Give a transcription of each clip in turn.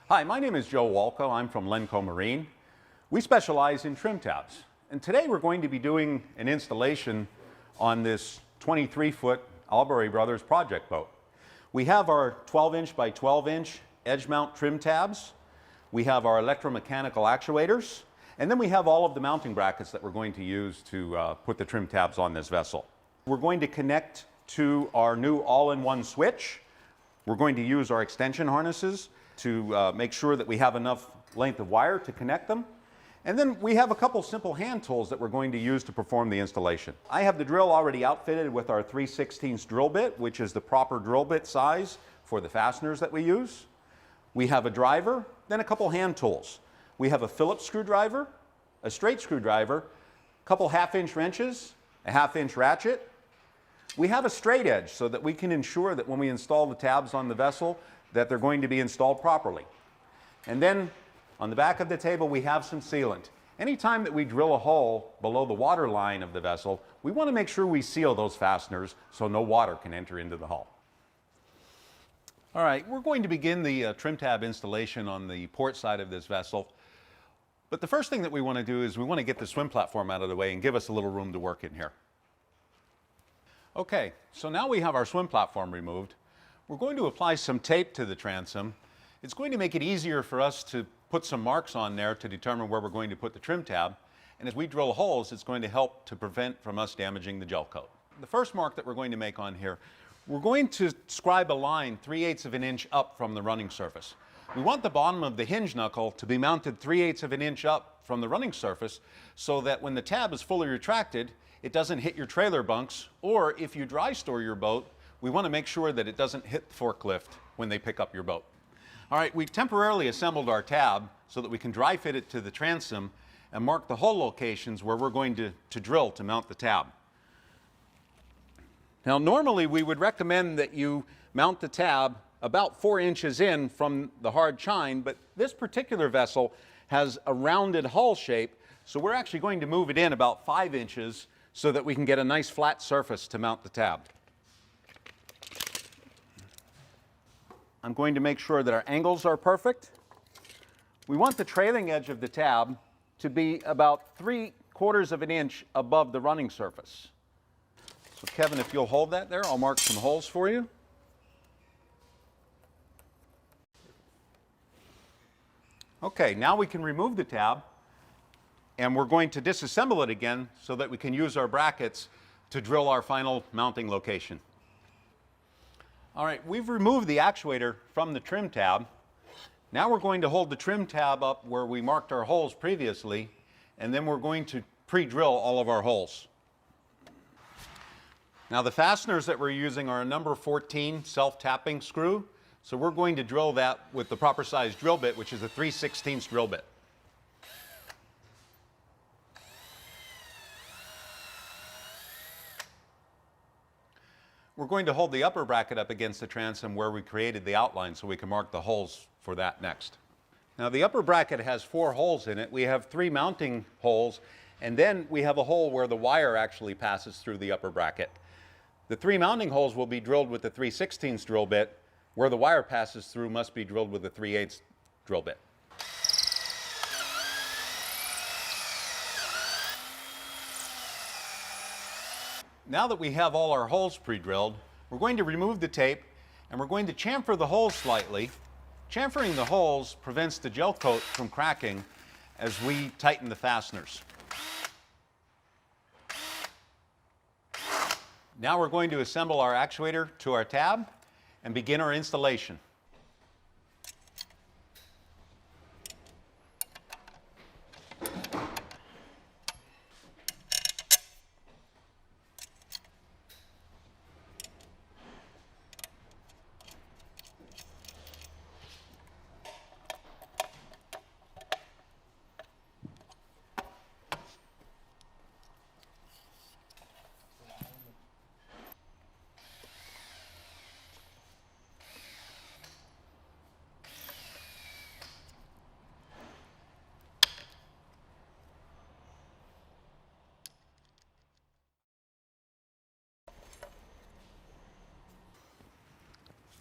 Hi, my name is Joe Walco. I'm from Lenco Marine. We specialize in trim tabs. And today we're going to be doing an installation on this 23-foot Albury Brothers project boat. We have our 12-inch by 12-inch edge mount trim tabs. We have our electromechanical actuators. And then we have all of the mounting brackets that we're going to use to put the trim tabs on this vessel. We're going to connect to our new all-in-one switch. We're going to use our extension harnesses to make sure that we have enough length of wire to connect them. And then we have a couple simple hand tools that we're going to use to perform the installation. I have the drill already outfitted with our 3/16 drill bit, which is the proper drill bit size for the fasteners that we use. We have a driver, then a couple hand tools. We have a Phillips screwdriver, a straight screwdriver, a couple half-inch wrenches, a half-inch ratchet. We have a straight edge so that we can ensure that when we install the tabs on the vessel that they're going to be installed properly. And then on the back of the table we have some sealant. Anytime that we drill a hole below the water line of the vessel, we want to make sure we seal those fasteners so no water can enter into the hull. All right, we're going to begin the trim tab installation on the port side of this vessel. But the first thing that we want to do is we want to get the swim platform out of the way and give us a little room to work in here. Okay, so now we have our swim platform removed. We're going to apply some tape to the transom. It's going to make it easier for us to put some marks on there to determine where we're going to put the trim tab. And as we drill holes, it's going to help to prevent from us damaging the gel coat. The first mark that we're going to make on here, we're going to scribe a line 3/8 of an inch up from the running surface. We want the bottom of the hinge knuckle to be mounted 3/8 of an inch up from the running surface so that when the tab is fully retracted, it doesn't hit your trailer bunks, or if you dry store your boat, we want to make sure that it doesn't hit the forklift when they pick up your boat. All right, we've temporarily assembled our tab so that we can dry fit it to the transom and mark the hole locations where we're going to drill to mount the tab. Now normally we would recommend that you mount the tab about 4 inches in from the hard chine, but this particular vessel has a rounded hull shape, so we're actually going to move it in about 5 inches so that we can get a nice flat surface to mount the tab. I'm going to make sure that our angles are perfect. We want the trailing edge of the tab to be about 3/4 of an inch above the running surface. So Kevin, if you'll hold that there, I'll mark some holes for you. Okay, now we can remove the tab and we're going to disassemble it again so that we can use our brackets to drill our final mounting location. All right, we've removed the actuator from the trim tab. Now we're going to hold the trim tab up where we marked our holes previously, and then we're going to pre-drill all of our holes. Now the fasteners that we're using are a number 14 self-tapping screw, so we're going to drill that with the proper size drill bit, which is a 3/16 drill bit. We're going to hold the upper bracket up against the transom where we created the outline so we can mark the holes for that next. Now the upper bracket has 4 holes in it. We have 3 mounting holes, and then we have a hole where the wire actually passes through the upper bracket. The 3 mounting holes will be drilled with the 3/16 drill bit. Where the wire passes through must be drilled with the 3/8 drill bit. Now that we have all our holes pre-drilled, we're going to remove the tape and we're going to chamfer the holes slightly. Chamfering the holes prevents the gel coat from cracking as we tighten the fasteners. Now we're going to assemble our actuator to our tab and begin our installation.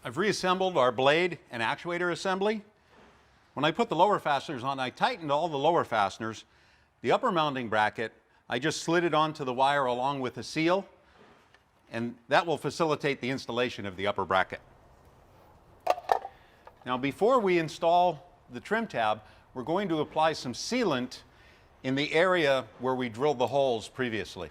I've reassembled our blade and actuator assembly. When I put the lower fasteners on, I tightened all the lower fasteners. The upper mounting bracket, I just slid it onto the wire along with a seal, and that will facilitate the installation of the upper bracket. Now, before we install the trim tab, we're going to apply some sealant in the area where we drilled the holes previously.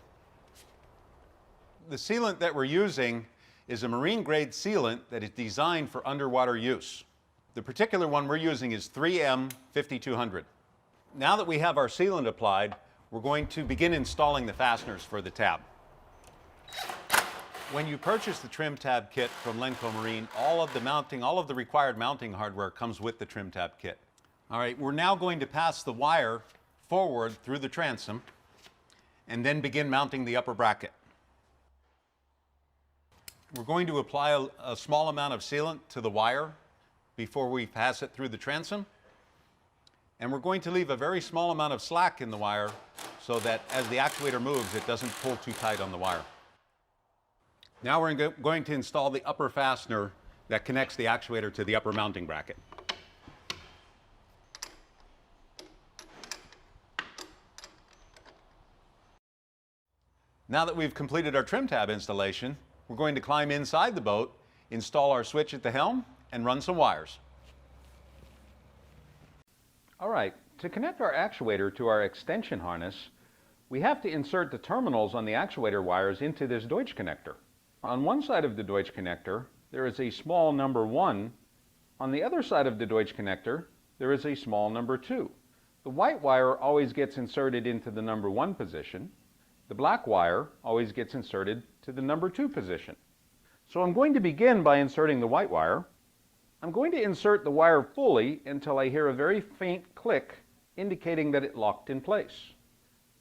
The sealant that we're using is a marine grade sealant that is designed for underwater use. The particular one we're using is 3M 5200. Now that we have our sealant applied, we're going to begin installing the fasteners for the tab. When you purchase the trim tab kit from Lenco Marine, all of the required mounting hardware comes with the trim tab kit. All right, we're now going to pass the wire forward through the transom and then begin mounting the upper bracket. We're going to apply a small amount of sealant to the wire before we pass it through the transom. And we're going to leave a very small amount of slack in the wire so that as the actuator moves, it doesn't pull too tight on the wire. Now we're going to install the upper fastener that connects the actuator to the upper mounting bracket. Now that we've completed our trim tab installation, we're going to climb inside the boat, install our switch at the helm, and run some wires. All right, to connect our actuator to our extension harness, we have to insert the terminals on the actuator wires into this Deutsch connector. On one side of the Deutsch connector, there is a small number 1. On the other side of the Deutsch connector, there is a small number 2. The white wire always gets inserted into the number 1 position. The black wire always gets inserted to the number 2 position. So I'm going to begin by inserting the white wire. I'm going to insert the wire fully until I hear a very faint click indicating that it locked in place.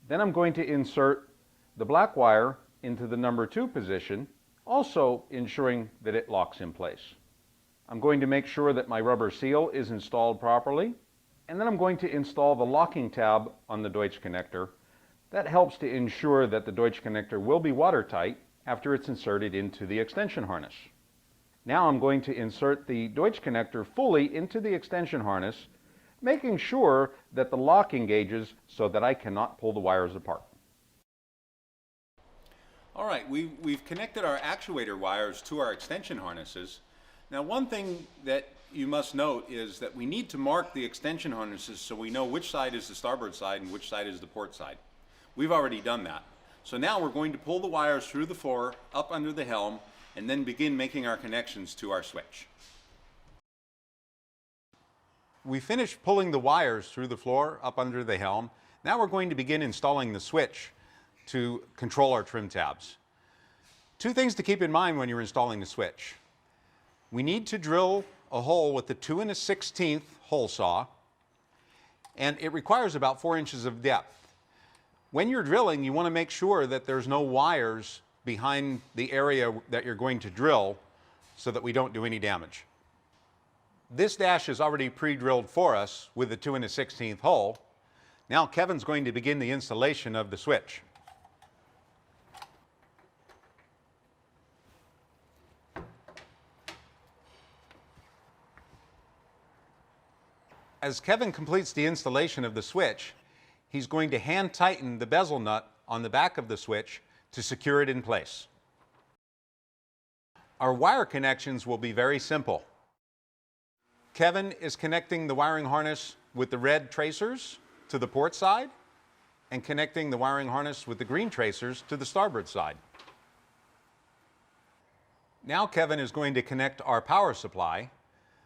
Then I'm going to insert the black wire into the number 2 position, also ensuring that it locks in place. I'm going to make sure that my rubber seal is installed properly, and then I'm going to install the locking tab on the Deutsch connector. That helps to ensure that the Deutsch connector will be watertight after it's inserted into the extension harness. Now I'm going to insert the Deutsch connector fully into the extension harness, making sure that the lock engages so that I cannot pull the wires apart. All right, we've connected our actuator wires to our extension harnesses. Now, one thing that you must note is that we need to mark the extension harnesses so we know which side is the starboard side and which side is the port side. We've already done that. So now we're going to pull the wires through the floor, up under the helm, and then begin making our connections to our switch. We finished pulling the wires through the floor, up under the helm. Now we're going to begin installing the switch to control our trim tabs. Two things to keep in mind when you're installing the switch. We need to drill a hole with the 2 1/16 hole saw, and it requires about 4 inches of depth. When you're drilling, you want to make sure that there's no wires behind the area that you're going to drill so that we don't do any damage. This dash is already pre-drilled for us with the 2 1/16 hole. Now Kevin's going to begin the installation of the switch. As Kevin completes the installation of the switch, he's going to hand tighten the bezel nut on the back of the switch to secure it in place. Our wire connections will be very simple. Kevin is connecting the wiring harness with the red tracers to the port side and connecting the wiring harness with the green tracers to the starboard side. Now Kevin is going to connect our power supply.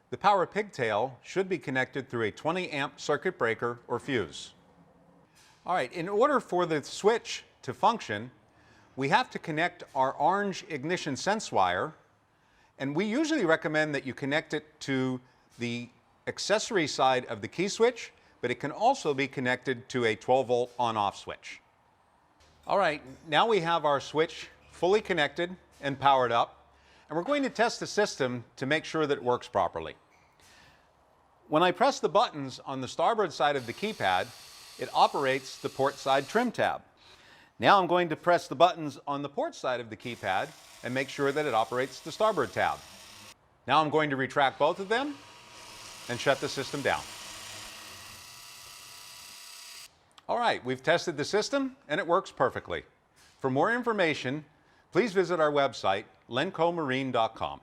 The power pigtail should be connected through a 20 amp circuit breaker or fuse. All right, in order for the switch to function, we have to connect our orange ignition sense wire, and we usually recommend that you connect it to the accessory side of the key switch, but it can also be connected to a 12-volt on-off switch. All right, now we have our switch fully connected and powered up, and we're going to test the system to make sure that it works properly. When I press the buttons on the starboard side of the keypad, it operates the port side trim tab. Now I'm going to press the buttons on the port side of the keypad and make sure that it operates the starboard tab. Now I'm going to retract both of them and shut the system down. All right, we've tested the system and it works perfectly. For more information, please visit our website, lencomarine.com.